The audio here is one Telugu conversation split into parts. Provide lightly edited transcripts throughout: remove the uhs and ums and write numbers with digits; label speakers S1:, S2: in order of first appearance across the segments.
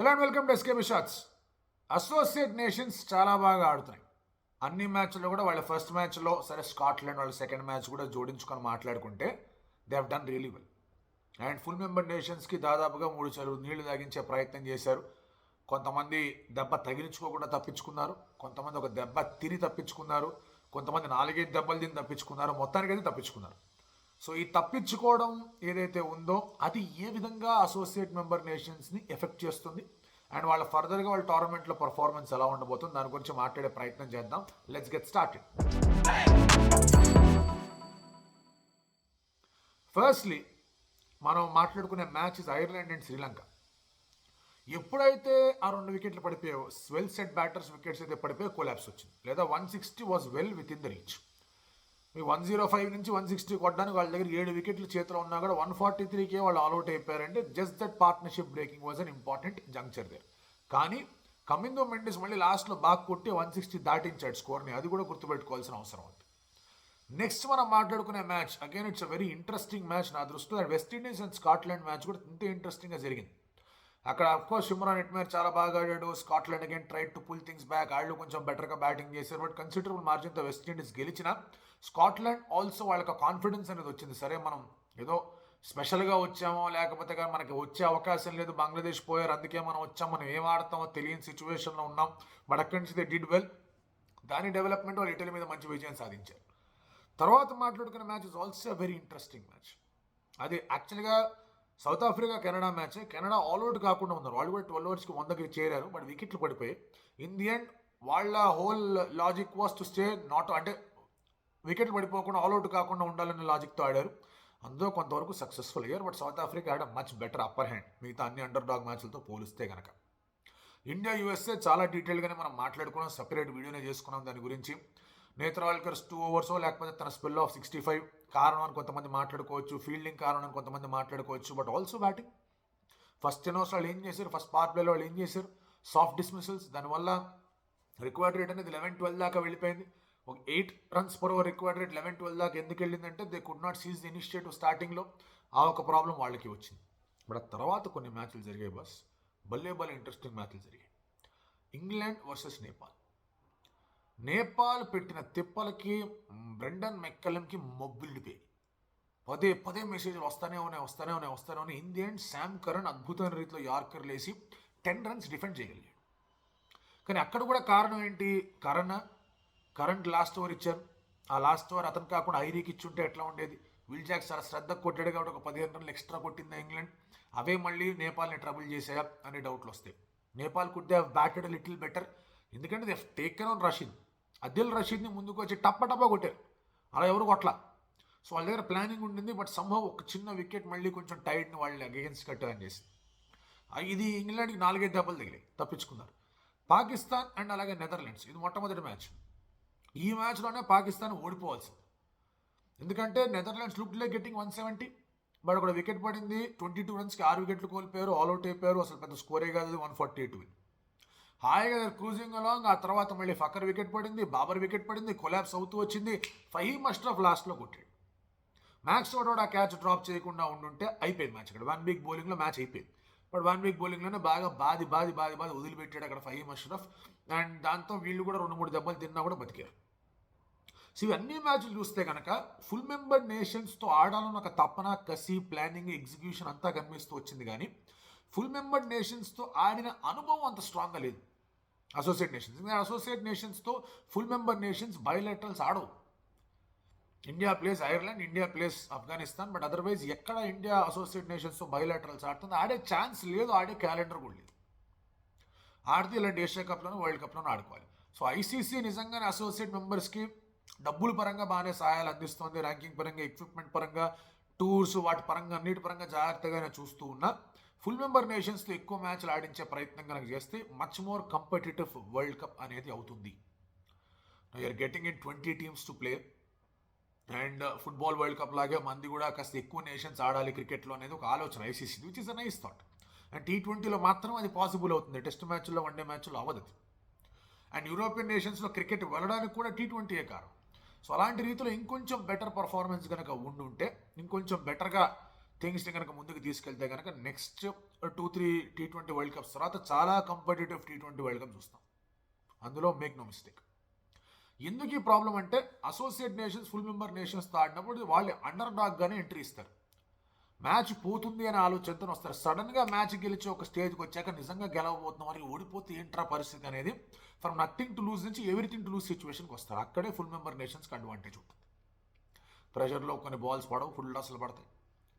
S1: Hello and welcome to SKB shots. Associate nations చాలా బాగా ఆడుతున్నాయి. అన్ని మ్యాచ్ల్లో కూడా వాళ్ళ ఫస్ట్ మ్యాచ్లో సరే స్కాట్లాండ్ వాళ్ళ సెకండ్ మ్యాచ్ కూడా జోడించుకొని మాట్లాడుకుంటే they have done really well. And full member నేషన్స్కి దాదాపుగా 3 చెరువు నీళ్లు తాగించే ప్రయత్నం చేశారు. కొంతమంది దెబ్బ తగిలించుకోకుండా తప్పించుకున్నారు, కొంతమంది ఒక దెబ్బ తిని తప్పించుకున్నారు, కొంతమంది 4-5 దెబ్బలు తిని తప్పించుకున్నారు, మొత్తానికైతే తప్పించుకున్నారు. సో ఈ తప్పించుకోవడం ఏదైతే ఉందో అది ఏ విధంగా అసోసియేట్ మెంబర్ నేషన్స్ని ఎఫెక్ట్ చేస్తుంది అండ్ వాళ్ళ ఫర్దర్గా వాళ్ళ టోర్నమెంట్లో పర్ఫార్మెన్స్ ఎలా ఉండబోతుంది దాని గురించి మాట్లాడే ప్రయత్నం చేద్దాం. Let's get started. ఫస్ట్లీ మనం మాట్లాడుకునే match is Ireland and Sri Lanka. ఎప్పుడైతే ఆ 2 వికెట్లు పడిపోయాయో, వెల్ సెట్ బ్యాటర్స్ వికెట్స్ అయితే పడిపోయో కొలాప్స్ వచ్చింది, లేదా 160 was well within the reach. మీ 105 నుంచి 160 కొట్టడానికి వాళ్ళ దగ్గర 7 వికెట్లు చేతిలో ఉన్నా కూడా 143కే వాళ్ళు ఆల్అౌట్ అయిపోయారంటే just that partnership breaking was an important juncture there. కానీ కమిందో మెండిస్ మళ్ళీ లాస్ట్లో బాగా కొట్టి 160 దాటించాడు స్కోర్ని, అది కూడా గుర్తుపెట్టుకోవాల్సిన అవసరం ఉంది. నెక్స్ట్ మనం మాట్లాడుకునే match again it's a very interesting match. నా దృష్టిలో వెస్టిండీస్ అండ్ స్కాట్లాండ్ మ్యాచ్ కూడా ఇంత ఇంట్రెస్టింగ్గా జరిగింది. అక్కడ అఫ్కోర్స్ షిమ్రాన్ హెట్మేర్ చాలా బాగా ఆడాడు. Scotland again tried to pull things back. వాళ్ళు కొంచెం బెటర్గా బ్యాటింగ్ చేశారు, బట్ కన్సిడరబుల్ మార్జిన్తో వెస్టిండీస్ గెలిచిన స్కాట్లాండ్ ఆల్సో వాళ్ళకి కాన్ఫిడెన్స్ అనేది వచ్చింది. సరే మనం ఏదో స్పెషల్గా వచ్చామో లేకపోతే కానీ మనకి వచ్చే అవకాశం లేదు, బంగ్లాదేశ్ పోయారు అందుకే మనం వచ్చాం, మనం ఏం ఆడతామో తెలియని సిచ్యువేషన్లో ఉన్నాం, బట్ అక్కడి నుంచి దే డిడ్ వెల్. దాని డెవలప్మెంట్ వాళ్ళు ఇటలీ మీద మంచి విజయం సాధించారు. తర్వాత మాట్లాడుకున్న match is also very interesting match. అది యాక్చువల్గా south Africa Canada match. Canada all out కాకుండా ఉన్నారు, వాళ్ళు కూడా 12 ఓవర్స్కి 100కి చేరారు, బట్ వికెట్లు పడిపోయి ఇన్ ది ఎండ్ వాళ్ళ whole logic was to stay not, అంటే వికెట్లు పడిపోకుండా ఆల్అౌట్ కాకుండా ఉండాలనే లాజిక్తో ఆడారు. అందులో కొంతవరకు సక్సెస్ఫుల్ అయ్యారు, బట్ సౌత్ ఆఫ్రికా ఆడ మచ్ బెటర్ అప్పర్ హ్యాండ్ మిగతా అన్ని అండర్ డాగ్ మ్యాచ్లతో పోలిస్తే కనుక. ఇండియా యూఎస్ఏ చాలా డీటెయిల్గానే మనం మాట్లాడుకున్నాం, సపరేట్ వీడియోనే చేసుకున్నాం దాని గురించి. నేత్రావల్కర్స్ 2 ఓవర్స్ లేకపోతే తన స్పెల్ ఆఫ్ 65 కారణం అని కొంతమంది మాట్లాడుకోవచ్చు, ఫీల్డింగ్ కారణం అని కొంతమంది మాట్లాడుకోవచ్చు, but also batting. First 10 overs వాళ్ళు ఏం చేశారు, ఫస్ట్ పవర్ ప్లేలో వాళ్ళు ఏం చేశారు, సాఫ్ట్ డిస్మిసల్స్, దానివల్ల రిక్వైర్డ్ రేట్ అనేది 11-12 దాకా వెళ్ళిపోయింది. ఒక 8 runs per over required rate 11-12 దాకా ఎందుకు వెళ్ళిందంటే they could not seize the initiative స్టార్టింగ్లో. ఆ ఒక ప్రాబ్లం వాళ్ళకి వచ్చింది. బట్ ఆ తర్వాత కొన్ని మ్యాచ్లు జరిగాయి బస్, భలే ఇంట్రెస్టింగ్ మ్యాచ్లు జరిగాయి. England versus Nepal. నేపాల్ పెట్టిన తిప్పలకి బ్రెండన్ మెక్కలంకి మొబ్బిల్డిపోయి పదే మెసేజ్లు వస్తానే ఉన్నాయి. In the end Sam Curran అద్భుతమైన రీతిలో యార్కర్లు వేసి 10 runs డిఫెండ్ చేయగలిగాడు. కానీ అక్కడ కూడా కారణం ఏంటి, కరెంట్ లాస్ట్ ఓవర్ ఇచ్చారు. ఆ లాస్ట్ ఓవర్ అతను కాకుండా ఐరీకి ఇచ్చుంటే ఎట్లా ఉండేది. విల్ జాక్ చాలా శ్రద్ధగా కొట్టాడు కాబట్టి ఒక 15 runs ఎక్స్ట్రా కొట్టింది ఇంగ్లాండ్. అవే మళ్ళీ నేపాల్ని ట్రబుల్ చేసాయా అనే డౌట్లు వస్తాయి. Nepal could they have batted little better, ఎందుకంటే they taken on Rashid. Adil రషీద్ని ముందుకు వచ్చి టప్ప కొట్టారు, అలా ఎవరు కొట్లా. సో వాళ్ళ దగ్గర ప్లానింగ్ ఉండింది, బట్ సంభవ్ ఒక చిన్న వికెట్ మళ్ళీ కొంచెం టైట్ని వాళ్ళు అగేన్స్ట్ కట్టారని చేసి ఇది ఇంగ్లాండ్కి 4-5 దెబ్బలు తగిలాయి, తప్పించుకున్నారు. పాకిస్తాన్ అండ్ అలాగే నెదర్లాండ్స్, ఇది మొట్టమొదటి మ్యాచ్. ఈ మ్యాచ్లోనే పాకిస్తాన్ ఓడిపోవాల్సింది, ఎందుకంటే Netherlands look like getting 170, but అక్కడ వికెట్ పడింది. 22 runsకి 6 వికెట్లు కోల్పోయారు, ఆల్అౌట్ అయిపోయారు. అసలు పెద్ద స్కోరే కాదు, 148 విన్. హాయిగా క్రూజింగ్ అలాంగ్. ఆ తర్వాత మళ్ళీ ఫకర్ వికెట్ పడింది, బాబర్ వికెట్ పడింది, కొలాప్స్ అవుతూ వచ్చింది. ఫహీమ్ అష్రఫ్ లాస్ట్లో కొట్టాడు. మ్యాక్స్ కూడా ఆ క్యాచ్ డ్రాప్ చేయకుండా ఉండుంటే అయిపోయింది మ్యాచ్. అక్కడ 1 వీక్ బౌలింగ్లో మ్యాచ్ అయిపోయింది, బట్ 1 వీక్ బౌలింగ్లోనే బాగా బాది వదిలిపెట్టాడు అక్కడ ఫహీమ్ అష్రఫ్. అండ్ దాంతో వీళ్ళు కూడా 2-3 దెబ్బలు తిన్నా కూడా బతికారు. సో ఇవన్నీ మ్యాచ్లు చూస్తే కనుక ఫుల్ మెంబర్ నేషన్స్తో ఆడాలని ఒక తపన, కసి, ప్లానింగ్, ఎగ్జిక్యూషన్ అంతా కనిపిస్తూ వచ్చింది. కానీ ఫుల్ మెంబర్ నేషన్స్తో ఆడిన అనుభవం అంత స్ట్రాంగ్గా లేదు అసోసియేట్ నేషన్స్. అసోసియేట్ నేషన్స్తో ఫుల్ మెంబర్ నేషన్స్ బయోలెటరల్స్ ఆడవు. India plays Ireland, India plays Afghanistan, but otherwise ఎక్కడ ఇండియా అసోసియేట్ నేషన్స్తో బయోలెటరల్స్ ఆడుతుంది, ఆడే ఛాన్స్ లేదు, ఆడే క్యాలెండర్ కూడా లేదు. ఆడితే ఇలాంటి ఏషియా కప్లోనూ వరల్డ్ కప్లోనూ ఆడుకోవాలి. సో ఐసీసీ నిజంగానే అసోసియేట్ మెంబర్స్కి డబ్బుల పరంగా బాగానే సహాయాలు అందిస్తుంది, ర్యాంకింగ్ పరంగా, ఎక్విప్మెంట్ పరంగా, టూర్స్ వాటి పరంగా, అన్నిటి పరంగా జాగ్రత్తగానే చూస్తూ ఉన్నా ఫుల్ మెంబర్ నేషన్స్తో ఎక్కువ మ్యాచ్లు ఆడించే ప్రయత్నం కనుక చేస్తే much more competitive World Cup అనేది అవుతుంది. You're getting in 20 teams to play. And football World Cup లాగే మంది కూడా కాస్త ఎక్కువ నేషన్స్ ఆడాలి క్రికెట్లో అనేది ఒక ఆలోచన ICC, which is a nice thought. And T20లో మాత్రం అది పాసిబుల్ అవుతుంది, టెస్ట్ మ్యాచ్లో, వన్డే మ్యాచ్లో అవ్వదు. అండ్ యూరోపియన్ నేషన్స్లో క్రికెట్ వెళ్ళడానికి కూడా T20 కారణం. సో అలాంటి రీతిలో ఇంకొంచెం బెటర్ పర్ఫార్మెన్స్ కనుక ఉండుంటే, ఇంకొంచెం బెటర్గా థింగ్స్ని కనుక ముందుకు తీసుకెళ్తే కనుక నెక్స్ట్ 2-3 T20 వరల్డ్ కప్స్ తర్వాత చాలా కంపిటేటివ్ T20 వరల్డ్ కప్ చూస్తాం. అందులో మేక్ నో మిస్టేక్. ఎందుకు ఈ ప్రాబ్లం అంటే అసోసియేట్ నేషన్స్ ఫుల్ మెంబర్ నేషన్స్తో ఆడినప్పుడు వాళ్ళు అండర్ డాగ్గానే ఎంట్రీ ఇస్తారు. మ్యాచ్ పోతుంది అనే ఆలోచనతో వస్తారు. సడన్గా మ్యాచ్ గెలిచి ఒక స్టేజ్కి వచ్చాక నిజంగా గెలవబోతున్నాం అని ఓడిపోతే ఏంట్రా పరిస్థితి అనేది ఫ్రమ్ నథింగ్ టు లూజ్ నుంచి ఎవ్రీథింగ్ టు లూజ్ సిచ్యువేషన్కి వస్తారు. అక్కడే ఫుల్ మెంబర్ నేషన్స్కి అడ్వాంటేజ్ ఉంటుంది. ప్రెషర్లో కొన్ని బాల్స్ పడవు, ఫుల్ టాస్లు పడతాయి,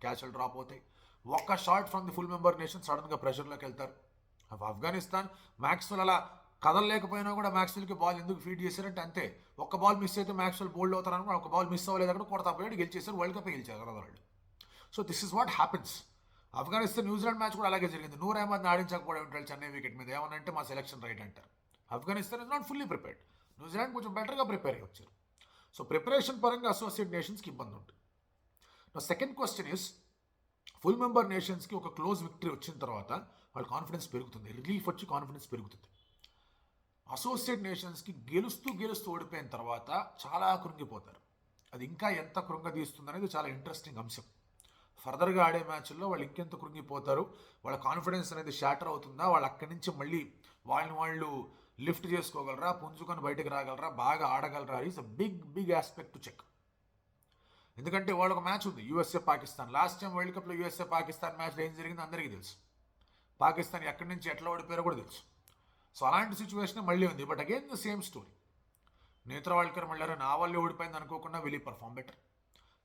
S1: క్యాచ్లు డ్రాప్ అవుతాయి. ఒక్క shot from the full member nation సడన్గా ప్రెషర్లోకి వెళ్తారు. ఆఫ్ఘనిస్తాన్ మ్యాక్స్వెల్ అలా కదలలేకపోయినా కూడా మ్యాక్స్వెల్కి బాల్ ఎందుకు ఫీడ్ చేశారంటే అంతే. ఒక్క బాల్ మిస్ అయితే మ్యాక్స్వెల్ బోల్డ్ అవుతారని ఒక బాల్ మిస్ అవ్వలేదు, అక్కడ కొడతా పోయాడు, గెలిచేశారు, వరల్డ్ కప్ గెలిచారు వాళ్ళు. So this is what happens. Afghanistan New Zealand match కూడా అలాగే జరిగింది. నూర్ అహ్మద్ని ఆడించకపోవడం ఉంటాడు చెన్నై వికెట్ మీద. ఏమనంటే మా సెలక్షన్ రైట్ అంటారు. Afghanistan is not fully prepared. New Zealand కొంచెం బెటర్గా ప్రిపేర్ అయ్యి వచ్చారు. సో ప్రిపరేషన్ పరంగా అసోసియేట్ నేషన్స్కి ఇబ్బంది ఉంటుంది. నా second question is, full member నేషన్స్కి ఒక క్లోజ్ విక్టరీ వచ్చిన తర్వాత వాళ్ళ కాన్ఫిడెన్స్ పెరుగుతుంది, రిలీఫ్ వచ్చి కాన్ఫిడెన్స్ పెరుగుతుంది. అసోసియేట్ నేషన్స్కి గెలుస్తూ ఓడిపోయిన తర్వాత చాలా కృంగిపోతారు. అది ఇంకా ఎంత కృంగదీస్తుంది అనేది చాలా ఇంట్రెస్టింగ్ అంశం. ఫర్దర్గా ఆడే మ్యాచ్ల్లో వాళ్ళు ఇంకెంత కృంగిపోతారు, వాళ్ళ కాన్ఫిడెన్స్ అనేది షాటర్ అవుతుందా, వాళ్ళు అక్కడి నుంచి మళ్ళీ వాళ్ళు లిఫ్ట్ చేసుకోగలరా, పుంజుకొని బయటకు రాగలరా, బాగా ఆడగలరా, is a big aspect to check. ఎందుకంటే వాళ్ళ ఒక మ్యాచ్ ఉంది USA Pakistan. Last time world కప్లో యూఎస్ఏ పాకిస్తాన్ మ్యాచ్లో ఏం జరిగిందో అందరికీ తెలుసు. పాకిస్తాన్ ఎక్కడి నుంచి ఎట్లా ఓడిపోయారో కూడా తెలుసు. సో అలాంటి సిచ్యువేషన్ మళ్ళీ ఉంది. But again the same story. Netravalkar మళ్ళీ నా వల్లే ఓడిపోయింది అనుకోకుండా వెళ్ళి perform better.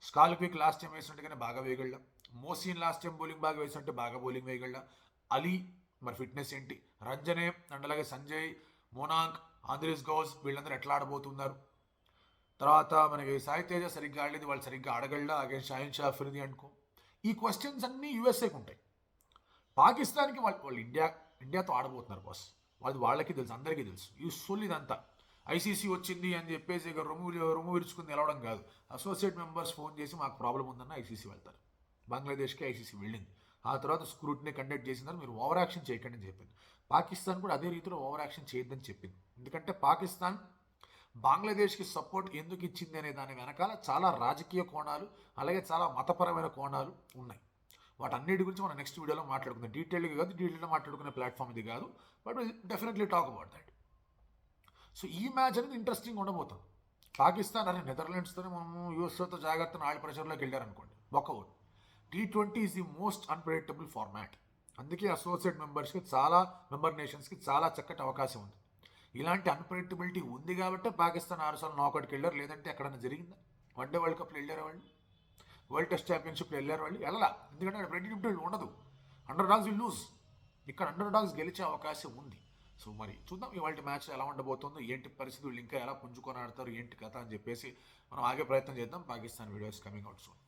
S1: Schalkwyk last time వేసినట్టుగానే బాగా వేయగల, మోసీన్ లాస్ట్ టైం బౌలింగ్ బాగా వేసినట్టు బాగా బౌలింగ్ వేయగల, అలీ మరి ఫిట్నెస్ ఏంటి, రంజనే అండ్ అలాగే సంజయ్, మోనాంక్, ఆంద్రీస్ గౌస్ వీళ్ళందరూ ఎట్లా ఆడబోతున్నారు. తర్వాత మనకి సాయి తేజ సరిగ్గా ఆడలేదు, వాళ్ళు సరిగ్గా ఆడగలడా అగైన్ షాహిన్ షా అఫ్రిది అనుకో. ఈ క్వశ్చన్స్ అన్నీ యూఎస్ఏకి ఉంటాయి. పాకిస్తాన్కి వాళ్ళు ఇండియాతో ఆడబోతున్నారు బాస్. వాళ్ళకి తెలుసు, అందరికీ తెలుసు. ఈ సొల్లు ఇదంతా ఐసీసీ వచ్చింది అని చెప్పేసి ఇక రొమ్ము విరుచుకుని నిలవడం కాదు. అసోసియేట్ మెంబర్స్ ఫోన్ చేసి మాకు ప్రాబ్లం ఉందన్న ఐసీసీ వెళ్తారు. బంగ్లాదేశ్కి ఐసీసీ వెళ్ళింది. ఆ తర్వాత స్క్రూట్ని కండక్ట్ చేసిందని మీరు ఓవర్ యాక్షన్ చేయకండి అని చెప్పింది. పాకిస్తాన్ కూడా అదే రీతిలో ఓవర్ యాక్షన్ చేయొద్దని చెప్పింది. ఎందుకంటే పాకిస్తాన్ బంగ్లాదేశ్కి సపోర్ట్ ఎందుకు ఇచ్చింది అనే దాని వెనకాల చాలా రాజకీయ కోణాలు అలాగే చాలా మతపరమైన కోణాలు ఉన్నాయి. వాటన్నిటి గురించి మనం నెక్స్ట్ వీడియోలో మాట్లాడుకుందాం. డీటెయిల్గా మాట్లాడుకునే ప్లాట్ఫామ్ ఇది కాదు, but will definitely talk about that. So ఈ మ్యాచ్ అనేది ఇంట్రెస్టింగ్ ఉండబోతుంది. పాకిస్తాన్ అనే నెదర్లాండ్స్తోనే మనము యూఎస్ఏతో జాగ్రత్తను ఆడి ప్రెషర్లోకి వెళ్ళారనుకోండి, ఒక over. T20 is the most unpredictable format. అందుకే అసోసియేట్ మెంబర్ నేషన్స్కి చాలా చక్కటి అవకాశం ఉంది. ఇలాంటి అన్ప్రెడిక్టబిలిటీ ఉంది కాబట్టి పాకిస్తాన్ 6 సార్లు నాకౌట్కి వెళ్ళారు. లేదంటే ఎక్కడైనా జరిగిందా? వన్డే వరల్డ్ కప్లో వెళ్ళారు వాళ్ళు, వరల్డ్ టెస్ట్ ఛాంపియన్షిప్లో వెళ్ళారు వాళ్ళు, వెళ్ళలా. ఎందుకంటే అక్కడ ప్రెడిక్టబిలిటీ ఉండదు. Under dogs will lose. ఇక్కడ అండర్ డాగ్స్ గెలిచే అవకాశం ఉంది. సో మరి చూద్దాం ఇవాళ మ్యాచ్ ఎలా ఉండబోతుందో, ఏంటి పరిస్థితి, వీళ్ళు ఇంకా ఎలా పుంజుకొని ఆడతారు, ఏంటి కథ అని చెప్పేసి మనం ఆగే ప్రయత్నం చేద్దాం. Pakistan videos coming out soon.